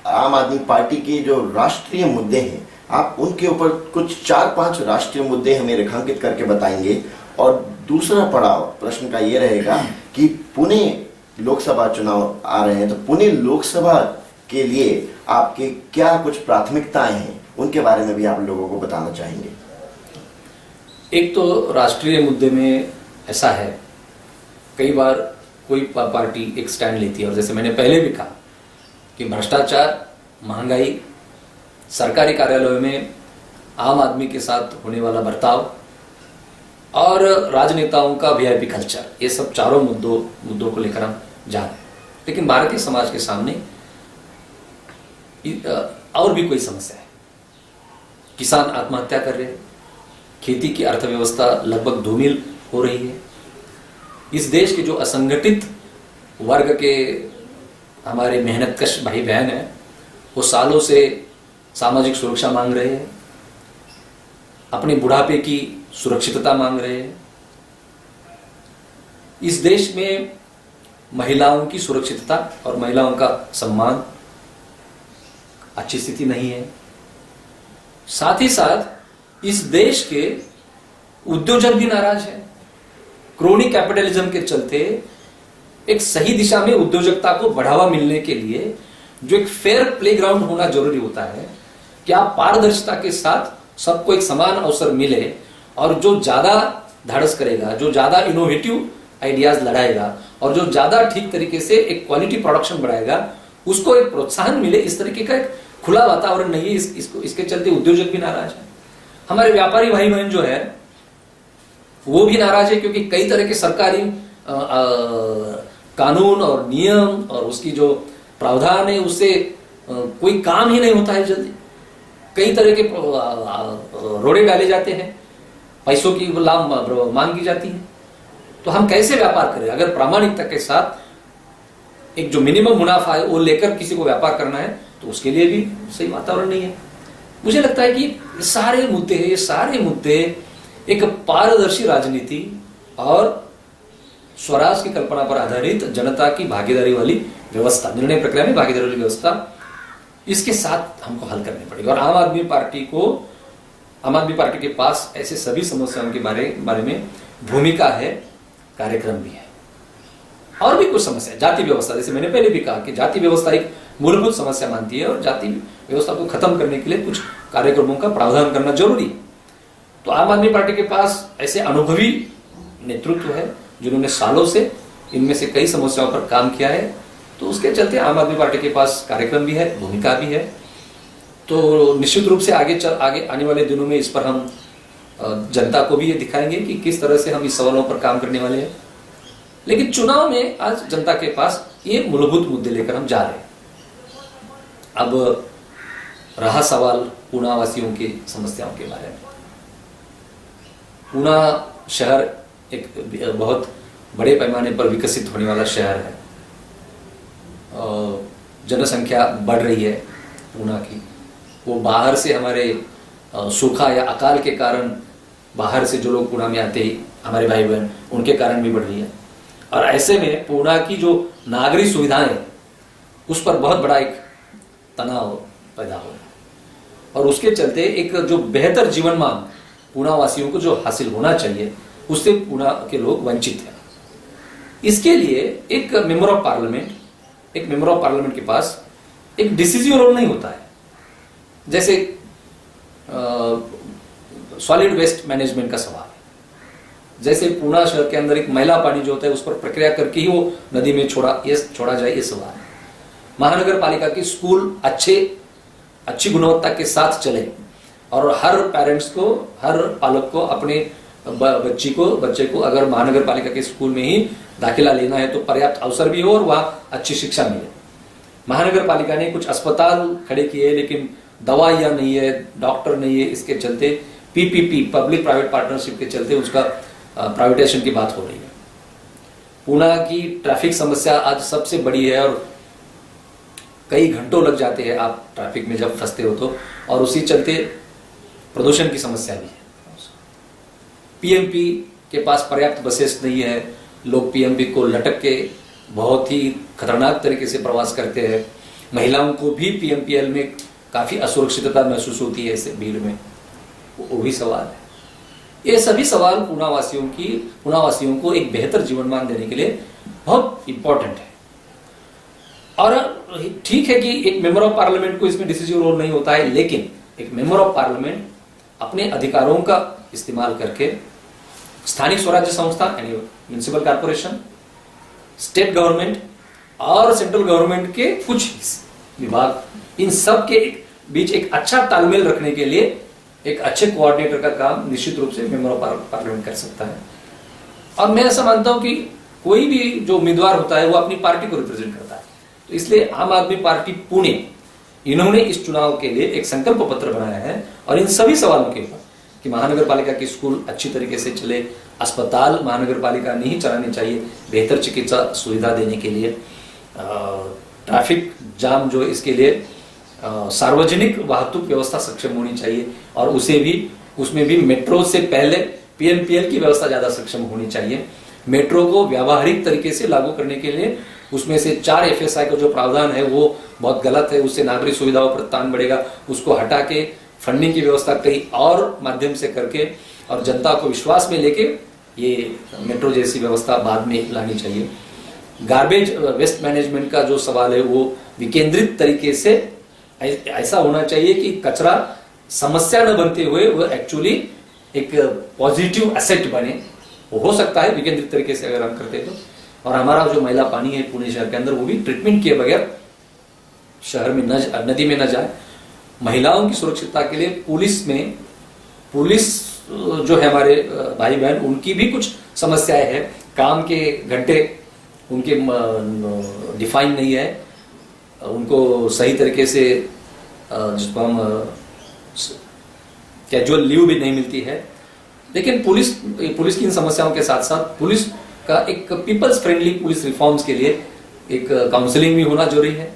आम आदमी पार्टी के जो राष्ट्रीय मुद्दे हैं, आप उनके ऊपर कुछ 4-5 राष्ट्रीय मुद्दे हमें रेखांकित करके बताएंगे। और दूसरा पड़ाव प्रश्न का ये रहेगा कि पुणे लोकसभा चुनाव आ रहे हैं, तो पुणे लोकसभा के लिए आपके क्या कुछ प्राथमिकताएं हैं, उनके बारे में भी आप लोगों को बताना चाहेंगे। एक तो राष्ट्रीय मुद्दे में ऐसा है, कई बार कोई पार्टी एक स्टैंड लेती है, और जैसे मैंने पहले भी कहा कि भ्रष्टाचार, महंगाई, सरकारी कार्यालयों में आम आदमी के साथ होने वाला बर्ताव और राजनेताओं का वीआईपी कल्चर, ये सब चारों मुद्दों को लेकर हम जा रहे हैं। लेकिन भारतीय समाज के सामने और भी कोई समस्या है। किसान आत्महत्या कर रहे हैं, खेती की अर्थव्यवस्था लगभग धूमिल हो रही है। इस देश के जो असंगठित वर्ग के हमारे मेहनतकश भाई बहन हैं, वो सालों से सामाजिक सुरक्षा मांग रहे हैं, अपने बुढ़ापे की सुरक्षितता मांग रहे हैं। इस देश में महिलाओं की सुरक्षितता और महिलाओं का सम्मान अच्छी स्थिति नहीं है। साथ ही साथ इस देश के उद्योजक भी नाराज हैं। क्रोनी कैपिटलिज्म के चलते एक सही दिशा में उद्योजकता को बढ़ावा मिलने के लिए जो एक फेयर प्लेग्राउंड होना जरूरी होता है, कि आप पारदर्शिता के साथ सबको एक समान अवसर मिले, और जो ज्यादा धाड़स करेगा, जो ज्यादा इनोवेटिव आइडियाज लड़ाएगा और जो ज्यादा ठीक तरीके से एक क्वालिटी प्रोडक्शन बढ़ाएगा, उसको एक प्रोत्साहन मिले। इस तरीके का एक खुला वातावरण नहीं है। इसके चलते उद्योजक भी नाराज है। हमारे व्यापारी भाई बहन जो है वो भी नाराज है, क्योंकि कई तरह के सरकारी कानून और नियम और उसकी जो प्रावधान है, उससे कोई काम ही नहीं होता है जल्दी। कई तरह के रोड़े डाले जाते हैं, पैसों की मांग की जाती है। तो हम कैसे व्यापार करें? अगर प्रामाणिकता के साथ एक जो मिनिमम मुनाफा है वो लेकर किसी को व्यापार करना है, तो उसके लिए भी सही वातावरण नहीं है। मुझे लगता है कि ये सारे मुद्दे एक पारदर्शी राजनीति और स्वराज की कल्पना पर आधारित जनता की भागीदारी वाली व्यवस्था, निर्णय प्रक्रिया में भागीदारी वाली व्यवस्था, इसके साथ हमको हल करनी पड़ेगी। और आम आदमी पार्टी के पास ऐसे सभी समस्याओं के बारे में भूमिका है, कार्यक्रम भी है। और भी कुछ समस्या, जाति व्यवस्था, जैसे मैंने पहले भी कहा कि जाति व्यवस्था एक मूलभूत समस्या मानती है, और जाति व्यवस्था को खत्म करने के लिए कुछ कार्यक्रमों का प्रावधान करना जरूरी है। तो आम आदमी पार्टी के पास ऐसे अनुभवी नेतृत्व है जिन्होंने सालों से इनमें से कई समस्याओं पर काम किया है। तो उसके चलते आम आदमी पार्टी के पास कार्यक्रम भी है, भूमिका भी है। तो निश्चित रूप से आगे आने वाले दिनों में इस पर हम जनता को भी ये दिखाएंगे कि किस तरह से हम इस सवालों पर काम करने वाले हैं। लेकिन चुनाव में आज जनता के पास ये मूलभूत मुद्दे लेकर हम जा रहे हैं। अब रहा सवाल ऊना वासियों की समस्याओं के बारे में। ऊना शहर एक बहुत बड़े पैमाने पर विकसित होने वाला शहर है। जनसंख्या बढ़ रही है ऊना की। वो बाहर से हमारे सूखा या अकाल के कारण बाहर से जो लोग पूना में आते ही हमारे भाई बहन, उनके कारण भी बढ़ रही है। और ऐसे में पूना की जो नागरिक सुविधाएं, उस पर बहुत बड़ा एक तनाव पैदा हो रहा है। और उसके चलते एक जो बेहतर जीवन मान पूना वासियों को जो हासिल होना चाहिए, उससे पूना के लोग वंचित हैं। इसके लिए एक मेंबर ऑफ पार्लियामेंट के पास एक डिसीजन रोल नहीं होता है। जैसे सॉलिड वेस्ट मैनेजमेंट का सवाल है, जैसे पूना शहर के अंदर एक मैला पानी जो होता है उस पर प्रक्रिया करके ही वो नदी में छोड़ा जाए, ये सवाल है। महानगर पालिका की स्कूल अच्छी गुणवत्ता के साथ चले और हर पेरेंट्स को, हर पालक को अपने बच्चे को अगर महानगर पालिका के स्कूल में ही दाखिला लेना है तो पर्याप्त अवसर भी हो और वहां अच्छी शिक्षा मिले। महानगर पालिका ने कुछ अस्पताल खड़े किए, लेकिन दवाइयां नहीं है, डॉक्टर नहीं है। इसके चलते पीपीपी, पब्लिक प्राइवेट पार्टनरशिप के चलते उसका प्राइवेटाइजेशन की बात हो रही है। पूना की ट्रैफिक समस्या आज सबसे बड़ी है और कई घंटों लग जाते हैं आप ट्रैफिक में जब फंसते हो तो। और उसी चलते प्रदूषण की समस्या भी है। पीएमपी के पास पर्याप्त बसेस नहीं है। लोग पीएमपी को लटक के बहुत ही खतरनाक तरीके से प्रवास करते हैं। महिलाओं को भी पीएमपीएल में काफी असुरक्षितता महसूस होती है ऐसे भीड़ में, वो भी सवाल है। ये सभी सवाल पुणावासियों को एक बेहतर जीवन मान देने के लिए बहुत इंपॉर्टेंट है। और ठीक है कि एक मेंबर ऑफ पार्लियामेंट को इसमें डिसीजन रोल नहीं होता है, लेकिन एक मेंबर ऑफ पार्लियामेंट अपने अधिकारों का इस्तेमाल करके स्थानीय स्वराज्य संस्था यानी म्युनिसिपल कॉर्पोरेशन, स्टेट गवर्नमेंट और सेंट्रल गवर्नमेंट के कुछ विभाग, इन सब के बीच एक अच्छा तालमेल रखने के लिए एक अच्छे कोऑर्डिनेटर का काम निश्चित रूप से मेंबर ऑफ पार्लियामेंट कर सकता है। और मैं ऐसा मानता हूं कि कोई भी जो उम्मीदवार होता है वो अपनी पार्टी को रिप्रेजेंट करता है, तो इसलिए आम आदमी पार्टी पुणे इन्होंने इस चुनाव के लिए एक संकल्प पत्र बनाया है और इन सभी सवालों के ऊपर कि महानगर पालिका की स्कूल अच्छी तरीके से चले, अस्पताल महानगर पालिका नहीं चलाने चाहिए, बेहतर चिकित्सा सुविधा देने के लिए, ट्रैफिक जाम जो इसके लिए सार्वजनिक वाहतुक व्यवस्था सक्षम होनी चाहिए और उसमें भी मेट्रो से पहले पीएमपीएल की व्यवस्था ज्यादा सक्षम होनी चाहिए। मेट्रो को व्यावहारिक तरीके से लागू करने के लिए उसमें से 4 FSI का जो प्रावधान है वो बहुत गलत है, उससे नागरिक सुविधाओं पर तान बढ़ेगा, उसको हटा के फंडिंग की व्यवस्था कई और माध्यम से करके और जनता को विश्वास में लेके ये मेट्रो जैसी व्यवस्था बाद में लानी चाहिए। गार्बेज वेस्ट मैनेजमेंट का जो सवाल है वो विकेंद्रित तरीके से ऐसा होना चाहिए कि कचरा समस्या न बनते हुए वो एक्चुअली एक पॉजिटिव एसेट बने, वो हो सकता है विकेंद्रित तरीके से अगर हम करते तो। और हमारा जो मैला पानी है पुणे शहर के अंदर वो भी ट्रीटमेंट किए बगैर शहर में नदी में न जाए। महिलाओं की सुरक्षितता के लिए पुलिस जो है हमारे भाई बहन, उनकी भी कुछ समस्याएं हैं, काम के घंटे उनके डिफाइन नहीं है, उनको सही तरीके से जिसको हम कैजुअल लीव भी नहीं मिलती है। लेकिन पुलिस की इन समस्याओं के साथ साथ पुलिस का एक पीपल्स फ्रेंडली पुलिस रिफॉर्म्स के लिए एक काउंसलिंग भी होना जरूरी है।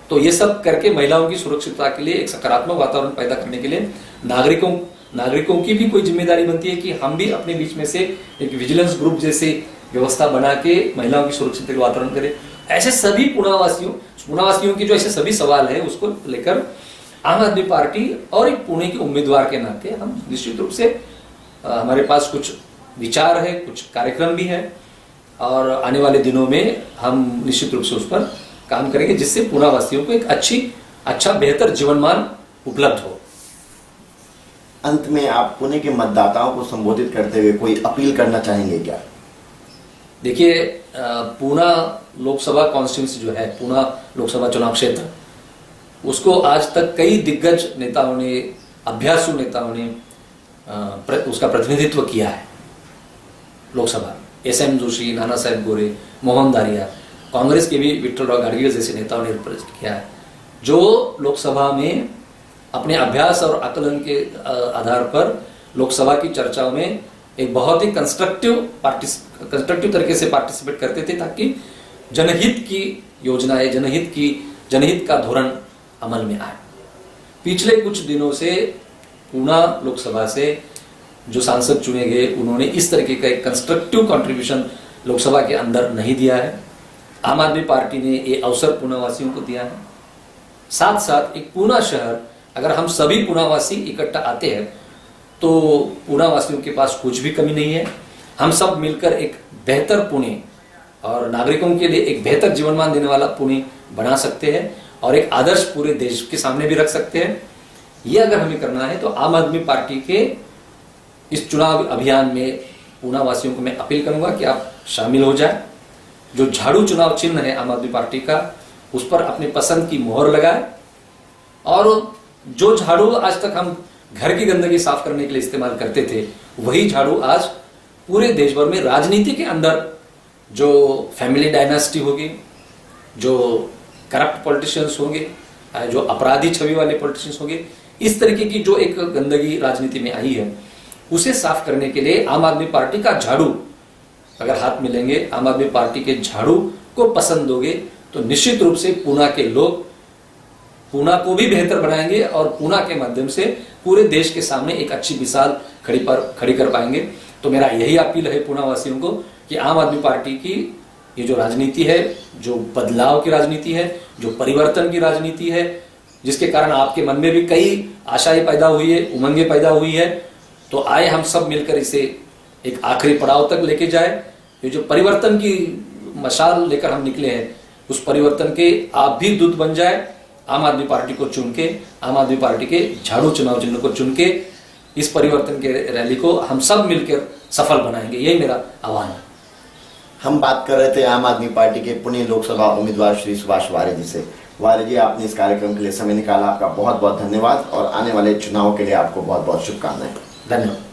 तो ये सब करके महिलाओं की सुरक्षितता के लिए एक सकारात्मक वातावरण पैदा करने के लिए नागरिकों की भी कोई जिम्मेदारी बनती है कि हम भी अपने बीच में से एक विजिलेंस ग्रुप जैसे व्यवस्था बना के महिलाओं की सुरक्षित वातावरण करें। ऐसे सभी पुणावासियों की जो ऐसे सभी सवाल है उसको लेकर आम आदमी पार्टी और एक पुणे के उम्मीदवार के नाते हम निश्चित रूप से हमारे पास कुछ विचार है, कुछ कार्यक्रम भी है और आने वाले दिनों में हम निश्चित रूप से उस पर काम करेंगे जिससे पुणावासियों को एक अच्छा बेहतर जीवनमान उपलब्ध हो। अंत में आप पुणे के मतदाताओं को संबोधित करते हुए कोई अपील करना चाहेंगे क्या? देखिए, पूना लोकसभा कॉन्स्टिट्यूंसी जो है, पूना लोकसभा चुनाव क्षेत्र, उसको आज तक कई दिग्गज नेताओं ने, अभ्यासु नेताओं ने उसका प्रतिनिधित्व किया है। लोकसभा SM जोशी, नाना साहेब गोरे, मोहन दारिया, कांग्रेस के भी विठ्ठलराव गाडगीळ जैसे नेताओं ने रिप्रेजेंट किया है, जो लोकसभा में अपने अभ्यास और आकलन के आधार पर लोकसभा की चर्चाओं में एक बहुत ही कंस्ट्रक्टिव तरीके से पार्टिसिपेट करते थे ताकि जनहित की योजनाएं, जनहित का धोरण अमल में आए। पिछले कुछ दिनों से पूना लोकसभा से जो सांसद चुने गए उन्होंने इस तरीके का एक कंस्ट्रक्टिव कंट्रीब्यूशन लोकसभा के अंदर नहीं दिया है। आम आदमी पार्टी ने ये अवसर पूनावासियों को दिया है। साथ साथ एक पूना शहर, अगर हम सभी पूनावासी इकट्ठा आते हैं तो पूनावासियों के पास कुछ भी कमी नहीं है। हम सब मिलकर एक बेहतर पुणे और नागरिकों के लिए एक बेहतर जीवनमान देने वाला पुणे बना सकते हैं और एक आदर्श पूरे देश के सामने भी रख सकते हैं। ये अगर हमें करना है तो आम आदमी पार्टी के इस चुनाव अभियान में पूनावासियों को मैं अपील करूंगा कि आप शामिल हो जाए। जो झाड़ू चुनाव चिन्ह है आम आदमी पार्टी का, उस पर अपनी पसंद की मोहर लगाए और जो झाड़ू आज तक हम घर की गंदगी साफ करने के लिए इस्तेमाल करते थे, वही झाड़ू आज पूरे देश भर में राजनीति के अंदर जो फैमिली डायनास्टी होगी, जो करप्ट पॉलिटिशियंस होंगे, जो अपराधी छवि वाले पॉलिटिशियंस होंगे, इस तरीके की जो एक गंदगी राजनीति में आई है, उसे साफ करने के लिए आम आदमी पार्टी का झाड़ू अगर हाथ में लेंगे, आम आदमी पार्टी के झाड़ू को पसंद दोगे तो निश्चित रूप से पूना के लोग पूना को भी बेहतर बनाएंगे और पूना के माध्यम से पूरे देश के सामने एक अच्छी मिसाल खड़ी कर पाएंगे। तो मेरा यही अपील है पूना वासियों को कि आम आदमी पार्टी की ये जो राजनीति है, जो बदलाव की राजनीति है, जो परिवर्तन की राजनीति है, जिसके कारण आपके मन में भी कई आशाएं पैदा हुई है, उमंगें पैदा हुई है, तो आए हम सब मिलकर इसे एक आखिरी पड़ाव तक लेके जाए। ये जो परिवर्तन की मशाल लेकर हम निकले हैं, उस परिवर्तन के आप भी दूत बन जाए। आम आदमी पार्टी को चुन के, आम आदमी पार्टी के झाड़ू चुनाव चिन्ह को चुन के इस परिवर्तन के रैली को हम सब मिलकर सफल बनाएंगे, यही मेरा आह्वान है। हम बात कर रहे थे आम आदमी पार्टी के पुणे लोकसभा उम्मीदवार श्री सुभाष वारे जी से। वारे जी, आपने इस कार्यक्रम के लिए समय निकाला, आपका बहुत बहुत धन्यवाद और आने वाले चुनाव के लिए आपको बहुत बहुत शुभकामनाएं। धन्यवाद।